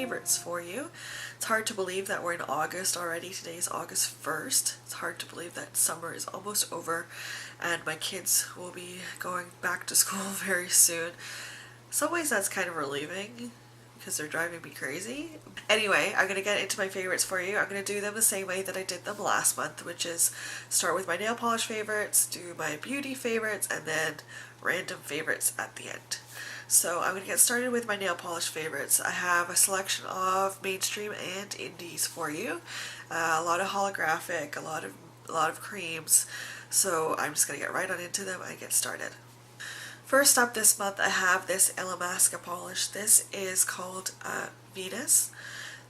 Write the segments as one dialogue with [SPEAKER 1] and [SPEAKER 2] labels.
[SPEAKER 1] favorites for you. It's hard to believe that we're in August already. Today's August 1st. It's hard to believe that summer is almost over and my kids will be going back to school very soon. In some ways that's kind of relieving because they're driving me crazy. Anyway, I'm going to get into my favorites for you. I'm going to do them the same way that I did them last month, which is start with my nail polish favorites, do my beauty favorites, and then random favorites at the end. So I'm going to get started with my nail polish favorites. I have a selection of mainstream and indies for you. A lot of holographic, a lot of creams. So I'm just going to get right on into them and get started. First up this month I have this Illamasqua polish. This is called Venous.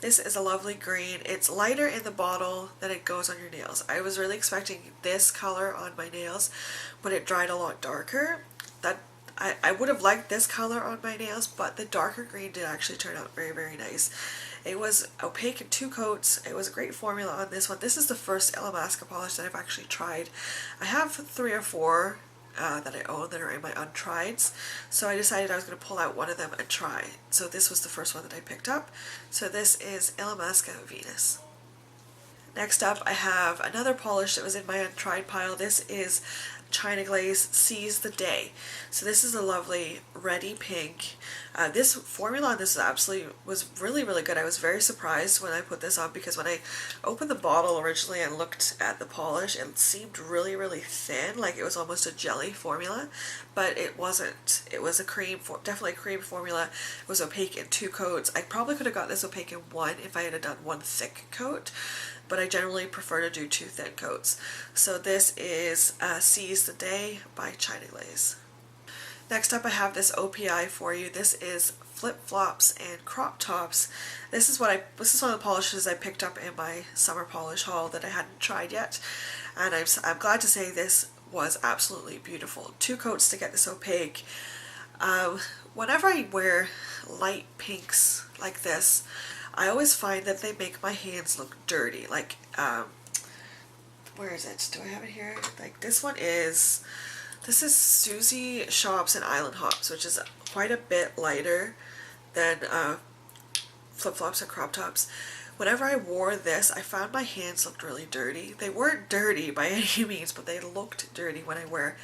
[SPEAKER 1] This is a lovely green. It's lighter in the bottle than it goes on your nails. I was really expecting this color on my nails, but it dried a lot darker. I would have liked this color on my nails, but the darker green did actually turn out very, very nice. It was opaque in 2 coats. It was a great formula on this one. This is the first Illamasqua polish that I've actually tried. I have 3 or 4 that I own that are in my untrieds, so I decided I was going to pull out one of them and try. So this was the first one that I picked up. So this is Illamasqua Venus. Next up I have another polish that was in my untried pile. This is China Glaze Seize the Day. So this is a lovely reddy pink. This formula on this was really, really good. I was very surprised when I put this on because when I opened the bottle originally and looked at the polish, it seemed really, really thin, like it was almost a jelly formula, but it wasn't. It was a cream, definitely a cream formula. It was opaque in 2 coats. I probably could have got this opaque in 1 if I had done 1 thick coat, but I generally prefer to do 2 thin coats. So this is Seize the Day by China Glaze. Next up I have this OPI For You. This is flip-flops and crop tops. This is one of the polishes I picked up in my summer polish haul that I hadn't tried yet, and I'm glad to say this was absolutely beautiful. 2 coats to get this opaque. Whenever I wear light pinks like this, I always find that they make my hands look dirty. Like, where is it? Do I have it here? Like this is Susie Shops and Island Hops, which is quite a bit lighter than flip-flops and crop tops. Whenever I wore this, I found my hands looked really dirty. They weren't dirty by any means, but they looked dirty when I wear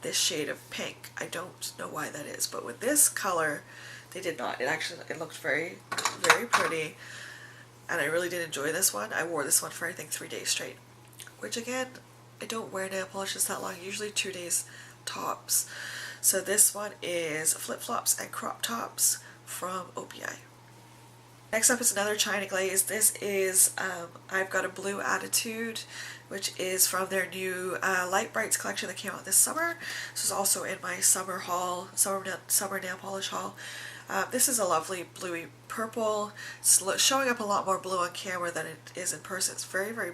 [SPEAKER 1] this shade of pink. I don't know why that is, but with this color, they did not. It looked very, very pretty, and I really did enjoy this one. I wore this one for I think 3 days straight, which again, I don't wear nail polishes that long, usually 2 days tops. So this one is Flip-Flops and Crop Tops from OPI. Next up is another China Glaze. This is I've Got a Blue Attitude, which is from their new Light Brights collection that came out this summer. This is also in my summer haul, summer nail polish haul. This is a lovely bluey purple. It's showing up a lot more blue on camera than it is in person. It's very, very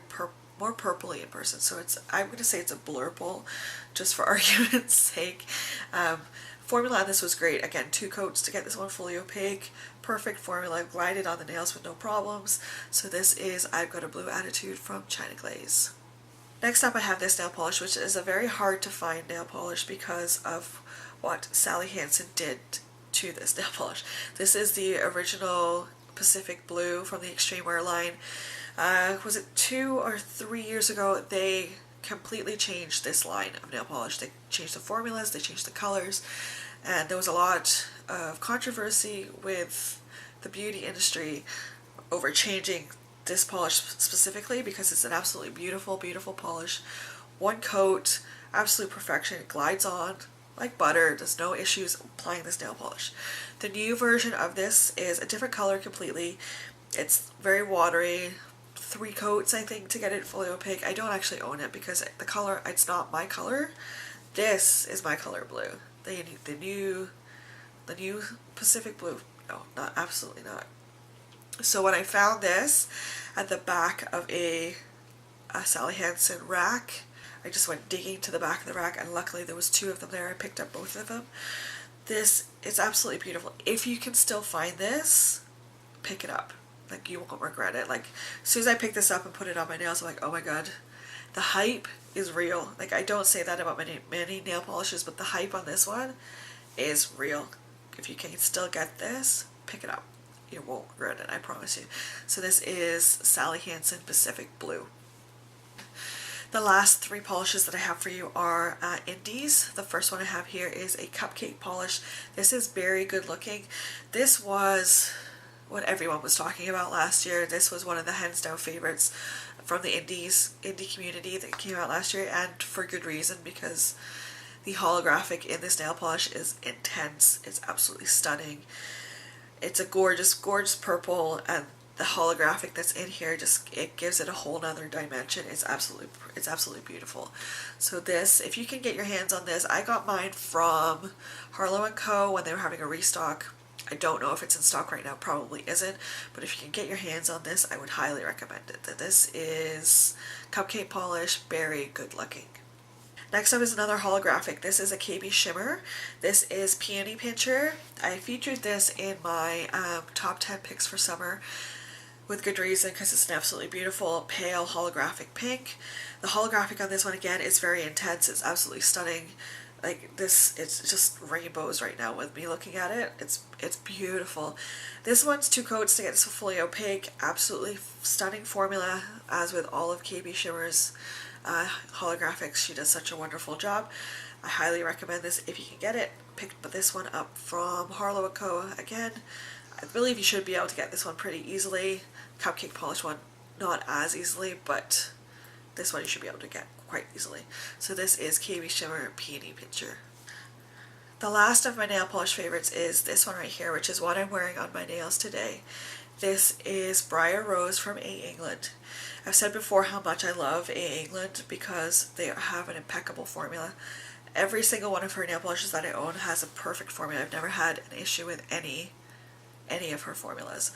[SPEAKER 1] more purpley in person, so I'm going to say it's a blurple just for argument's sake. Formula on this was great. Again, 2 coats to get this one fully opaque. Perfect formula, glided on the nails with no problems. So this is I've Got a Blue Attitude from China Glaze. Next up I have this nail polish, which is a very hard to find nail polish because of what Sally Hansen did to this nail polish. This is the original Pacific Blue from the Extreme Wear line. Was it 2 or 3 years ago, they completely changed this line of nail polish. They changed the formulas, they changed the colors, and there was a lot of controversy with the beauty industry over changing this polish specifically because it's an absolutely beautiful, beautiful polish. 1 coat, absolute perfection. It glides on like butter. There's no issues applying this nail polish. The new version of this is a different color completely. It's very watery. 3 coats I think to get it fully opaque. I don't actually own it because the color, it's not my color. This is my color blue. The new Pacific Blue. No, absolutely not. So when I found this at the back of a Sally Hansen rack, I just went digging to the back of the rack, and luckily there was 2 of them there. I picked up both of them. This is absolutely beautiful. If you can still find this, pick it up. Like, you won't regret it. Like, as soon as I picked this up and put it on my nails, I'm like, oh my god, the hype is real. Like, I don't say that about many nail polishes, but the hype on this one is real. If you can still get this, pick it up. You won't regret it, I promise you. So this is Sally Hansen Pacific Blue. The last three polishes that I have for you are indies. The first one I have here is a Cupcake Polish. This is very good looking. This was what everyone was talking about last year. This was one of the hands down favorites from the indie community that came out last year, and for good reason, because the holographic in this nail polish is intense. It's absolutely stunning. It's a gorgeous, gorgeous purple, and the holographic that's in here it gives it a whole nother dimension. It's absolutely beautiful. So this, if you can get your hands on this, I got mine from Harlow & Co. when they were having a restock. I don't know if it's in stock right now, probably isn't, but if you can get your hands on this, I would highly recommend it. This is Cupcake Polish, very good looking. Next up is another holographic. This is a KB Shimmer. This is Peony Pincher. I featured this in my top 10 picks for summer with good reason, because it's an absolutely beautiful pale holographic pink. The holographic on this one again is very intense. It's absolutely stunning. Like this, it's just rainbows right now with me looking at it. It's beautiful. This one's 2 coats to get this fully opaque. Absolutely stunning formula, as with all of KB Shimmer's holographics. She does such a wonderful job. I highly recommend this if you can get it. Picked this one up from Harlow & Co. Again, I believe you should be able to get this one pretty easily. Cupcake Polish one, not as easily, but this one you should be able to get quite easily. So this is KB Shimmer Peony Pincher. The last of my nail polish favorites is this one right here, which is what I'm wearing on my nails today. This is Briar Rose from A. England. I've said before how much I love A. England because they have an impeccable formula. Every single one of her nail polishes that I own has a perfect formula. I've never had an issue with any of her formulas.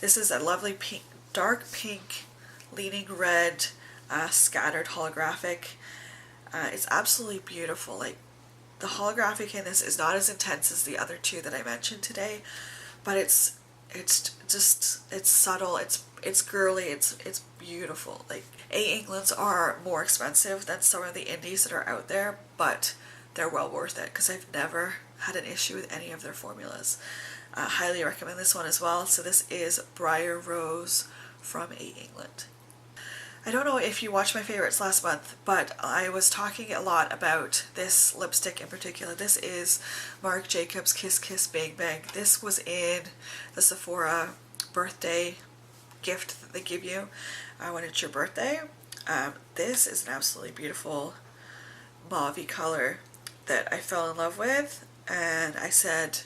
[SPEAKER 1] This is a lovely pink, dark pink, leaning red, scattered holographic. It's absolutely beautiful. Like, the holographic in this is not as intense as the other two that I mentioned today, but it's subtle, it's girly, it's beautiful. Like, A. Englands are more expensive than some of the indies that are out there, but they're well worth it because I've never had an issue with any of their formulas. Highly recommend this one as well. So this is Briar Rose from A. England. I don't know if you watched my favorites last month, but I was talking a lot about this lipstick in particular. This is Marc Jacobs Kiss Kiss Bang Bang. This was in the Sephora birthday gift that they give you when it's your birthday. This is an absolutely beautiful mauve color that I fell in love with, and I said,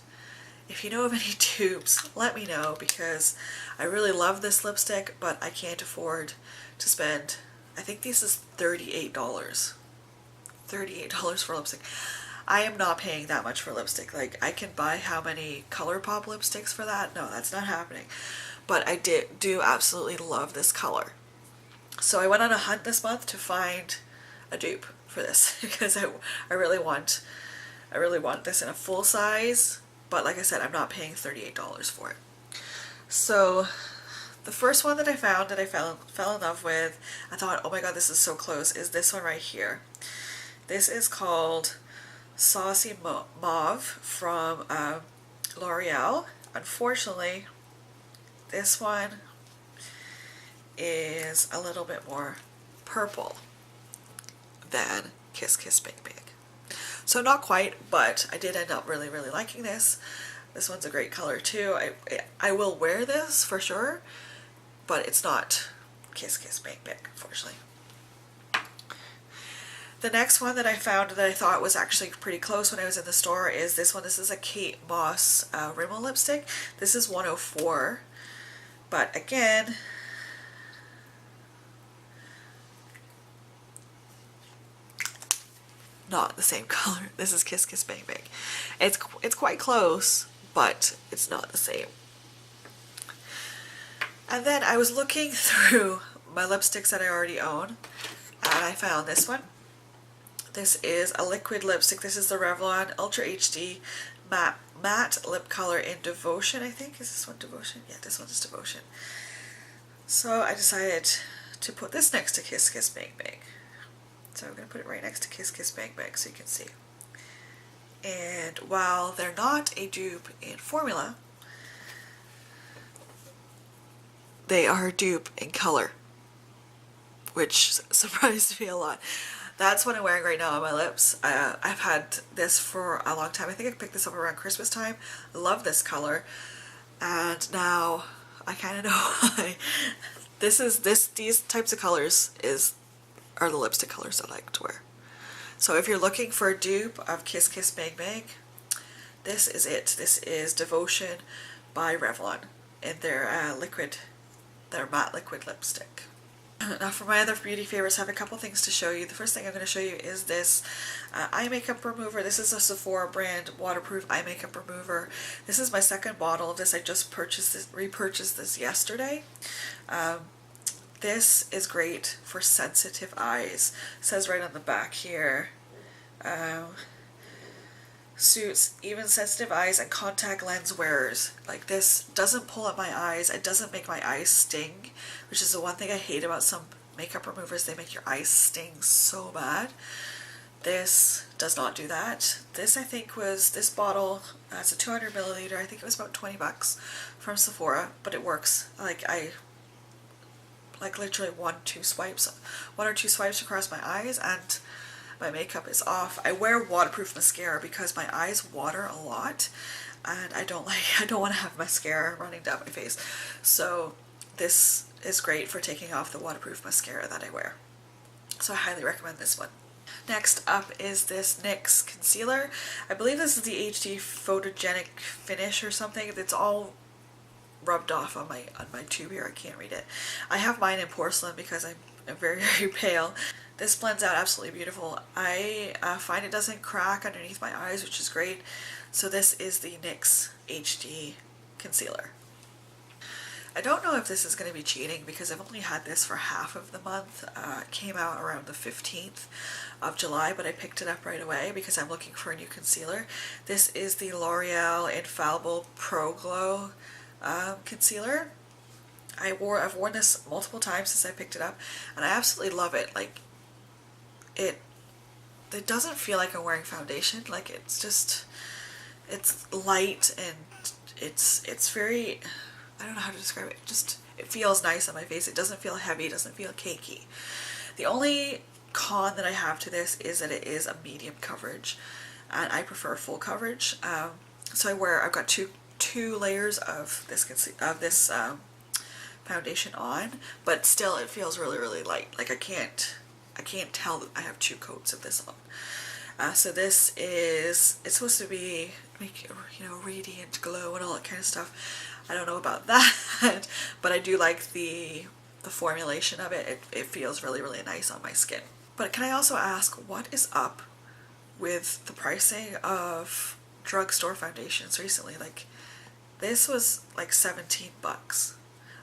[SPEAKER 1] if you know of any dupes, let me know, because I really love this lipstick, but I can't afford to spend, I think this is $38. $38 for lipstick. I am not paying that much for lipstick. Like, I can buy how many ColourPop lipsticks for that? No, that's not happening. But I do absolutely love this color. So I went on a hunt this month to find a dupe for this because I really want this in a full size, but like I said, I'm not paying $38 for it. So the first one that I found that I fell in love with, I thought, oh my god, this is so close, is this one right here. This is called Saucy Mauve from LOreal. Unfortunately, this one is a little bit more purple than Kiss Kiss Bang Bang. So not quite, but I did end up really liking this. This one's a great color too. I will wear this for sure, but it's not Kiss Kiss Bang Bang, unfortunately. The next one that I found that I thought was actually pretty close when I was in the store is this one. This is a Kate Moss Rimmel lipstick. This is 104, but again, not the same color. This is Kiss Kiss Bang Bang. It's quite close, but it's not the same. And then I was looking through my lipsticks that I already own, and I found this one. This is a liquid lipstick. This is the Revlon Ultra HD matte lip color in Devotion, I think. Is this one Devotion? Yeah, this one is Devotion. So I decided to put this next to Kiss Kiss Bang Bang. So I'm going to put it right next to Kiss Kiss Bang Bang so you can see. And while they're not a dupe in formula, they are a dupe in color, which surprised me a lot. That's what I'm wearing right now on my lips. I've had this for a long time. I think I picked this up around Christmas time. I love this color, and now I kind of know why. These types of colors are the lipstick colors I like to wear. So if you're looking for a dupe of Kiss Kiss Bang Bang, this is it. This is Devotion by Revlon in their matte liquid lipstick. Now for my other beauty favorites, I have a couple things to show you. The first thing I'm going to show you is this eye makeup remover. This is a Sephora brand waterproof eye makeup remover. This is my second bottle of this. I just repurchased this yesterday. This is great for sensitive eyes. It says right on the back here, suits even sensitive eyes and contact lens wearers. Like, this doesn't pull at my eyes. It doesn't make my eyes sting, which is the one thing I hate about some makeup removers. They make your eyes sting so bad. This does not do that. This, I think, was this bottle. It's a 200 milliliter. I think it was about 20 bucks from Sephora, but it works. Like literally one or two swipes across my eyes and my makeup is off. I wear waterproof mascara because my eyes water a lot, and I don't want to have mascara running down my face. So this is great for taking off the waterproof mascara that I wear. So I highly recommend this one. Next up is this NYX concealer. I believe this is the HD Photogenic Finish or something. It's all rubbed off on my tube here. I can't read it. I have mine in porcelain because I'm very, very pale. This blends out absolutely beautiful. I find it doesn't crack underneath my eyes, which is great. So this is the NYX HD Concealer. I don't know if this is going to be cheating because I've only had this for half of the month. It came out around the 15th of July, but I picked it up right away because I'm looking for a new concealer. This is the L'Oreal Infallible Pro Glow concealer. I've worn this multiple times since I picked it up, and I absolutely love it. Like, it doesn't feel like I'm wearing foundation. Like, it's light and it's very, I don't know how to describe it. It feels nice on my face. It doesn't feel heavy. It doesn't feel cakey. The only con that I have to this is that it is a medium coverage, and I prefer full coverage. So I've got two layers of this foundation on, but still it feels really, really light. Like, I can't tell that I have two coats of this on. So this is, it's supposed to be radiant glow and all that kind of stuff. I don't know about that, but I do like the formulation of it. It feels really, really nice on my skin. But can I also ask, what is up with the pricing of drugstore foundations recently? Like, this was like 17 bucks.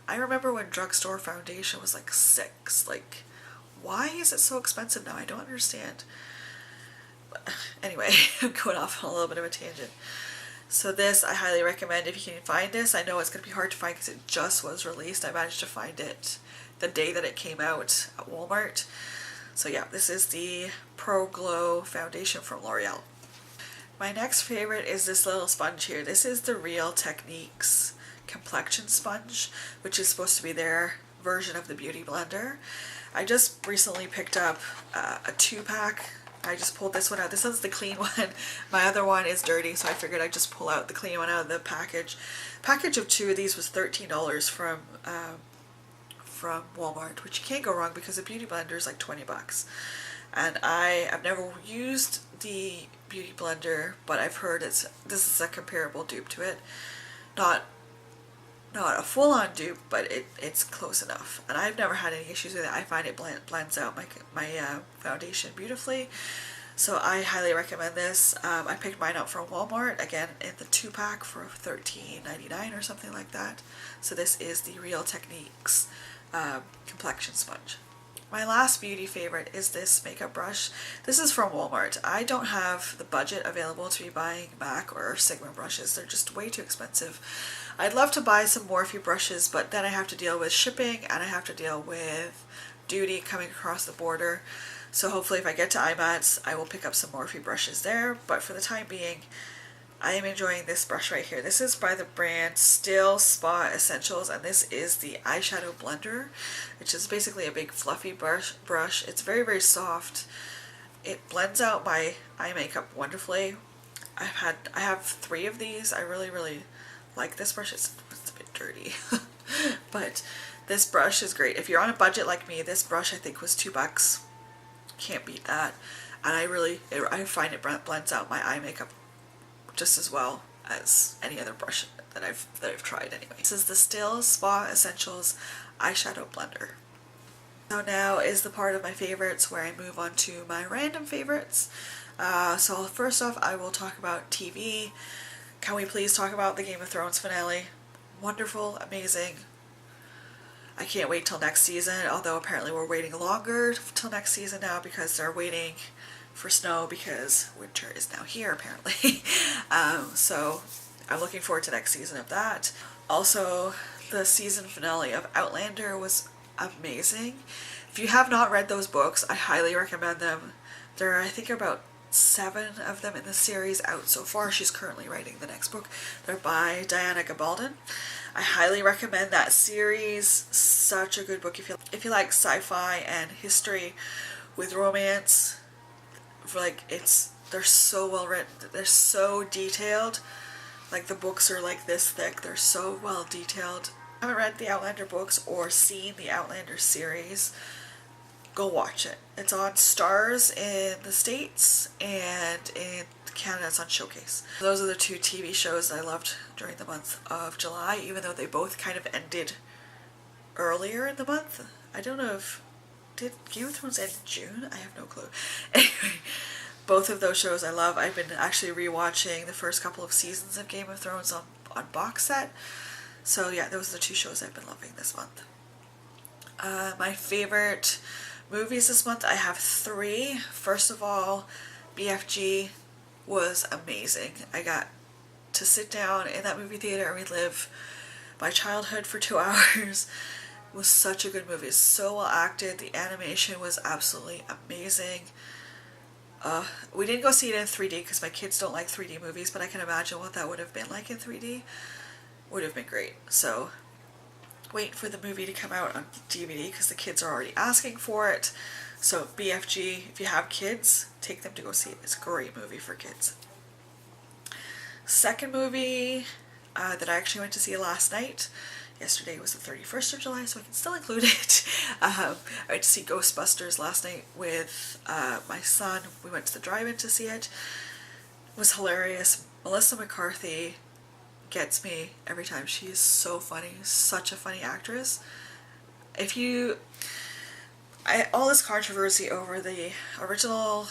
[SPEAKER 1] I remember when drugstore foundation was like $6. Like, why is it so expensive now? I don't understand. But anyway, I'm going off on a little bit of a tangent. So this, I highly recommend if you can find this. I know it's going to be hard to find because it just was released. I managed to find it the day that it came out at Walmart. So yeah, this is the Pro Glow foundation from L'Oreal. My next favorite is this little sponge here. This is the Real Techniques complexion sponge, which is supposed to be their version of the Beauty Blender. I just recently picked up a 2-pack. I just pulled this one out. This one's the clean one. My other one is dirty, so I figured I'd just pull out the clean one out of the package. Package of 2 of these was $13 from Walmart, which you can't go wrong because the Beauty Blender is like 20 bucks. And I've never used the Beauty Blender, but I've heard this is a comparable dupe to it. Not a full-on dupe, but it's close enough. And I've never had any issues with it. I find it blends out my foundation beautifully. So I highly recommend this. I picked mine up from Walmart, again in the 2-pack for $13.99 or something like that. So this is the Real Techniques complexion sponge. My last beauty favorite is this makeup brush. This is from Walmart. I don't have the budget available to be buying MAC or Sigma brushes. They're just way too expensive. I'd love to buy some Morphe brushes, but then I have to deal with shipping and I have to deal with duty coming across the border. So hopefully if I get to IMATS, I will pick up some Morphe brushes there. But for the time being, I am enjoying this brush right here. This is by the brand Still Spa Essentials, and this is the eyeshadow blender, which is basically a big fluffy brush. It's very, very soft. It blends out my eye makeup wonderfully. I have 3 of these. I really, really like this brush. It's a bit dirty, but this brush is great. If you're on a budget like me, this brush I think was $2. Can't beat that. And I find it blends out my eye makeup just as well as any other brush that I've tried anyway. This is the Still Spa Essentials eyeshadow blender. So now is the part of my favorites where I move on to my random favorites. So first off, I will talk about TV. Can we please talk about the Game of Thrones finale? Wonderful, amazing. I can't wait till next season, although apparently we're waiting longer till next season now because they're waiting for snow because winter is now here apparently. So I'm looking forward to next season of that. Also, the season finale of Outlander was amazing. If you have not read those books, I highly recommend them. There are, I think, about 7 of them in the series out so far. She's currently writing the next book. They're by Diana Gabaldon. I highly recommend that series. Such a good book if you like sci-fi and history with romance. Like, they're so well written. They're so detailed. Like, the books are like this thick. They're so well detailed. If you haven't read the Outlander books or seen the Outlander series, go watch it. It's on Stars in the States, and in Canada it's on Showcase. Those are the 2 TV shows I loved during the month of July, even though they both kind of ended earlier in the month. I don't know if... Did Game of Thrones end in June? I have no clue. Anyway, both of those shows I love. I've been actually rewatching the first couple of seasons of Game of Thrones on box set. So yeah, those are the 2 shows I've been loving this month. My favorite movies this month, I have 3. First of all, BFG was amazing. I got to sit down in that movie theater and relive my childhood for 2 hours. It was such a good movie. So well acted. The animation was absolutely amazing. We didn't go see it in 3D because my kids don't like 3D movies, but I can imagine what that would have been like in 3D. Would have been great. So wait for the movie to come out on DVD because the kids are already asking for it. So BFG, if you have kids, take them to go see it. It's a great movie for kids. Second movie that I actually went to see last night. Yesterday was the 31st of July, so I can still include it. I went to see Ghostbusters last night with my son. We went to the drive-in to see it. It was hilarious. Melissa McCarthy gets me every time. She is so funny. Such a funny actress. All this controversy over the original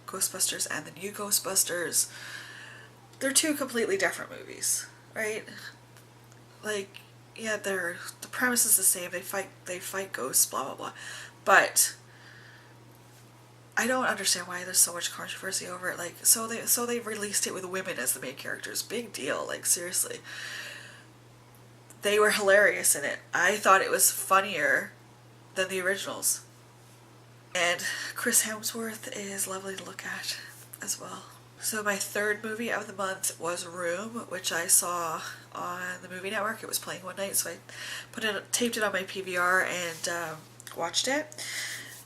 [SPEAKER 1] Ghostbusters and the new Ghostbusters, they're 2 completely different movies, right? Like, yeah, the premise is the same. They fight ghosts, blah blah blah. But I don't understand why there's so much controversy over it. Like, so they released it with women as the main characters. Big deal. Like, seriously. They were hilarious in it. I thought it was funnier than the originals. And Chris Hemsworth is lovely to look at as well. So my third movie of the month was Room, which I saw on the movie network. It was playing one night, so I taped it on my PVR and watched it.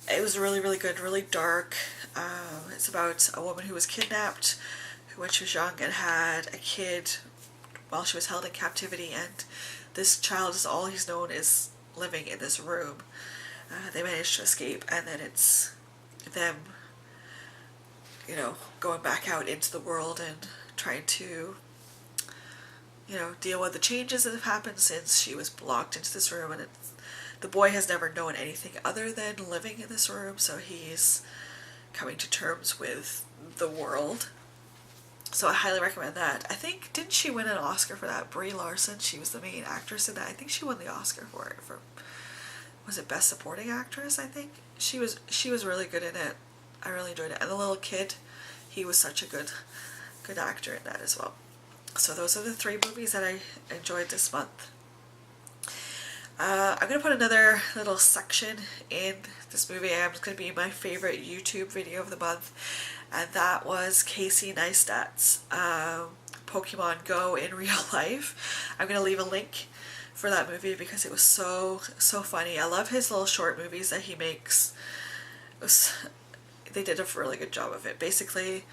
[SPEAKER 1] It was really, really good, really dark. It's about a woman who was kidnapped when she was young and had a kid while she was held in captivity, and this child is all he's known is living in this room. They managed to escape, and then it's them, you know, going back out into the world and trying to, you know, deal with the changes that have happened since she was locked into this room. And the boy has never known anything other than living in this room, so he's coming to terms with the world. So I highly recommend that. I think, didn't she win an Oscar for that? Brie Larson, she was the main actress in that. I think she won the Oscar for it. Was it Best Supporting Actress, I think? She was really good in it. I really enjoyed it. And the little kid, he was such a good actor in that as well. So those are the 3 movies that I enjoyed this month. I'm going to put another little section in this movie. It's going to be my favorite YouTube video of the month, and that was Casey Neistat's Pokemon Go in real life. I'm going to leave a link for that movie because it was so funny. I love his little short movies that he makes. They did a really good job of it. Basically,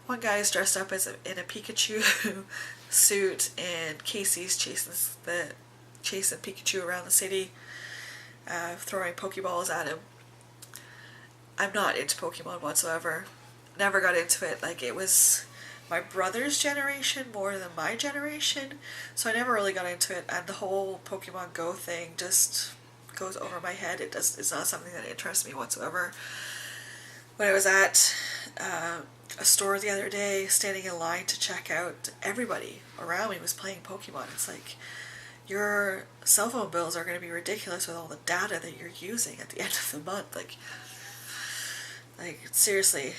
[SPEAKER 1] one guy is dressed up as in a Pikachu suit, and Casey's chasing Pikachu around the city, throwing Pokeballs at him. I'm not into Pokemon whatsoever. Never got into it. Like, it was my brother's generation more than my generation, so I never really got into it, and the whole Pokemon Go thing just goes over my head. It's not something that interests me whatsoever. When I was at a store the other day, standing in line to check out, everybody around me was playing Pokemon. It's like, your cell phone bills are going to be ridiculous with all the data that you're using at the end of the month. Like seriously,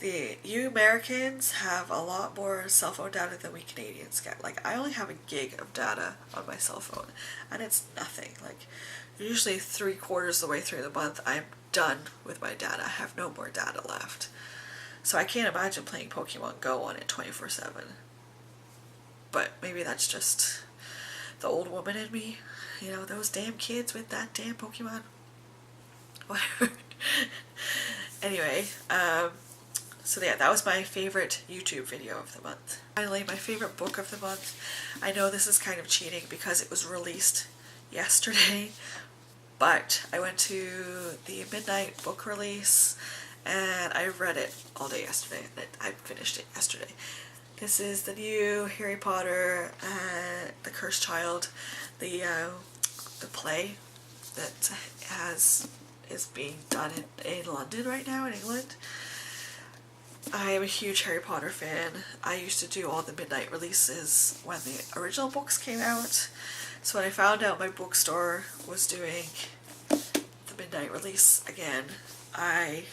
[SPEAKER 1] you Americans have a lot more cell phone data than we Canadians get. Like, I only have a gig of data on my cell phone, and it's nothing. Like, usually 3/4 of the way through the month, I'm done with my data. I have no more data left. So I can't imagine playing Pokemon Go on it 24/7. But maybe that's just the old woman in me. You know, those damn kids with that damn Pokemon. Whatever. Anyway, so yeah, that was my favorite YouTube video of the month. Finally, my favorite book of the month. I know this is kind of cheating because it was released yesterday, but I went to the midnight book release and I read it all day yesterday. I finished it yesterday. This is the new Harry Potter, The Cursed Child, the play that is being done in London right now, in England. I am a huge Harry Potter fan. I used to do all the midnight releases when the original books came out. So when I found out my bookstore was doing the midnight release again, I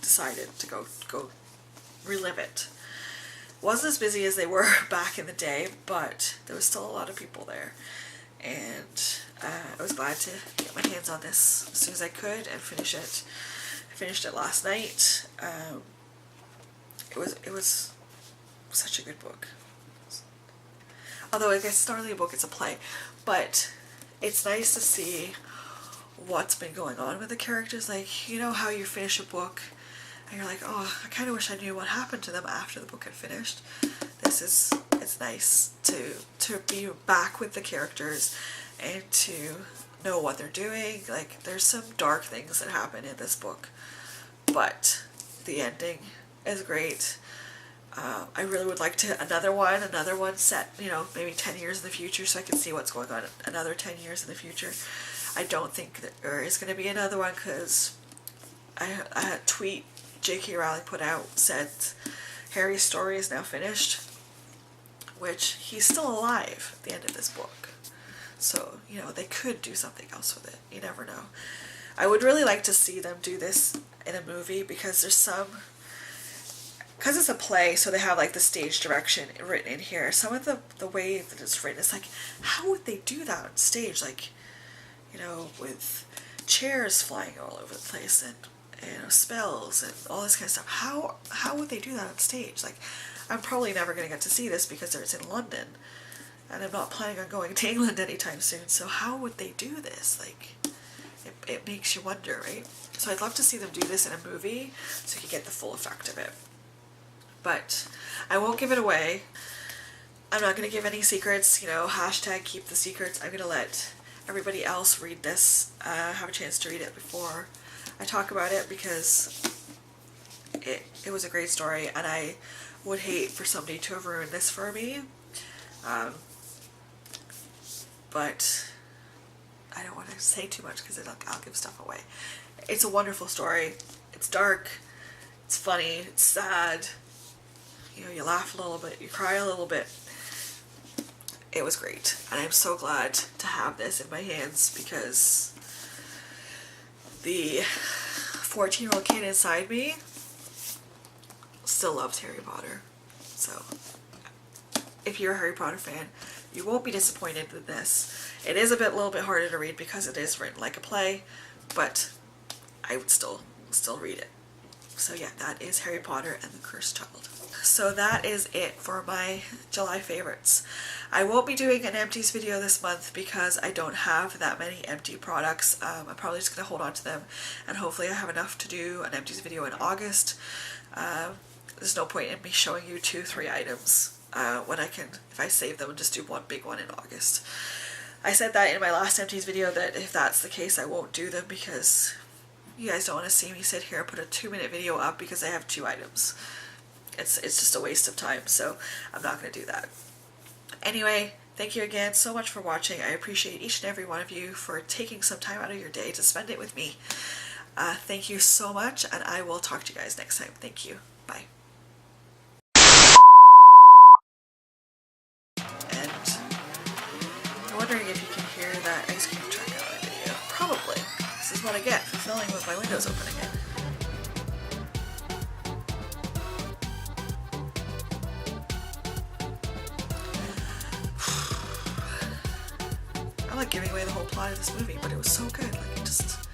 [SPEAKER 1] decided to go relive it. Wasn't as busy as they were back in the day, but there was still a lot of people there, and I was glad to get my hands on this as soon as I could and finish it. I finished it last night. It was such a good book. Although I guess it's not really a book, it's a play, but it's nice to see what's been going on with the characters. Like, you know how you finish a book and you're like, oh, I kind of wish I knew what happened to them after the book had finished. It's nice to be back with the characters and to know what they're doing. Like, there's some dark things that happen in this book, but the ending is great. I really would like to another one set, you know, maybe 10 years in the future, so I can see what's going on another 10 years in the future. I don't think that there is going to be another one, because a tweet J.K. Rowling put out said Harry's story is now finished, which he's still alive at the end of this book. So, you know, they could do something else with it. You never know. I would really like to see them do this in a movie, because there's because it's a play, so they have like the stage direction written in here. Some of the way that it's written, it's like, how would they do that on stage? Like, you know, with chairs flying all over the place and, you know, spells and all this kind of stuff. How would they do that on stage? Like, I'm probably never going to get to see this because it's in London, and I'm not planning on going to England anytime soon. So how would they do this? Like, it makes you wonder, right? So I'd love to see them do this in a movie so you can get the full effect of it. But I won't give it away. I'm not going to give any secrets, you know, hashtag keep the secrets. I'm going to let everybody else read this, have a chance to read it before I talk about it, because it was a great story, and I would hate for somebody to have ruined this for me. But I don't want to say too much because I'll give stuff away. It's a wonderful story. It's dark, it's funny, it's sad. You know, you laugh a little bit, you cry a little bit. It was great, and I'm so glad to have this in my hands, because the 14-year-old kid inside me still loves Harry Potter. So if you're a Harry Potter fan, You won't be disappointed with this. It is a little bit harder to read because it is written like a play, but I would still read it. So yeah, that is Harry Potter and the Cursed Child. So that is it for my July favorites. I won't be doing an empties video this month because I don't have that many empty products. I'm probably just going to hold on to them, and hopefully I have enough to do an empties video in August. There's no point in me showing you 2-3 items when I can, if I save them and just do one big one in August. I said that in my last empties video that if that's the case I won't do them because you guys don't want to see me sit here and put a 2-minute video up because I have 2 items. It's just a waste of time, so I'm not going to do that. Anyway, thank you again so much for watching. I appreciate each and every one of you for taking some time out of your day to spend it with me. Thank you so much, and I will talk to you guys next time. Thank you. Bye. And I'm wondering if you can hear that ice cream truck out of the video. Probably. This is what I get for filming with my windows open again. I'm like giving away the whole plot of this movie, but it was so good. Like, it just...